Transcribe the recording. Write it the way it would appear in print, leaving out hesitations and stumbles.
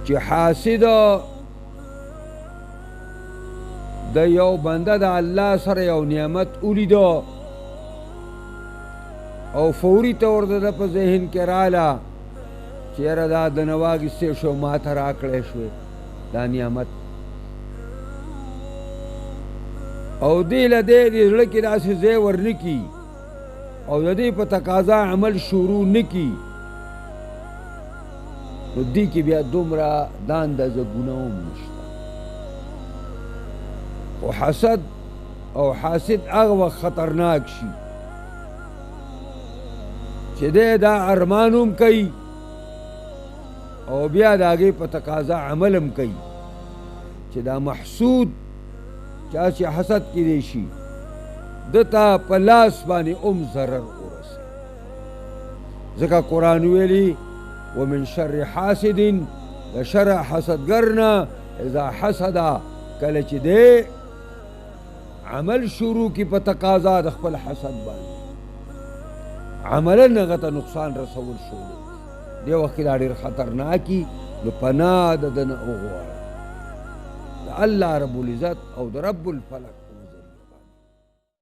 چې حاسد د یو بنده د الله سره یو نعمت ولیدو او فوري طور د په ذهن کې رااله چې یاره دا د نه واخیستی شو ما ته راکړی شوې دا نعمت او دې له دې د زړه کې داسې ځای ورنه کي او د دې په تقاضا عمل شروع نه کي نو دې کې بیا دومره دا اندازه ګناه هم نشته خو حسد او حاسد هغه وخت خطرناک شي چې دی دا ارمان هم کوي او بیا د هغې په تقاضا عمل هم کوي چې دا محسود چا چې حسد کیدی شي ده ته په لاس باندې هم ضرر ورسوي ځکه قرآن ویلي ومن شر حاسد د شر حسدګر نه اذا حسد کله چې دی عمل شروع کی په تقاضا د خپل حسد باندې عملا هغه ته نقصان رسول شروع دی وخت کې دا ډېر خطرناکي نو پناه د ده نه وغواړه د الله رب العزت او د رب الفلک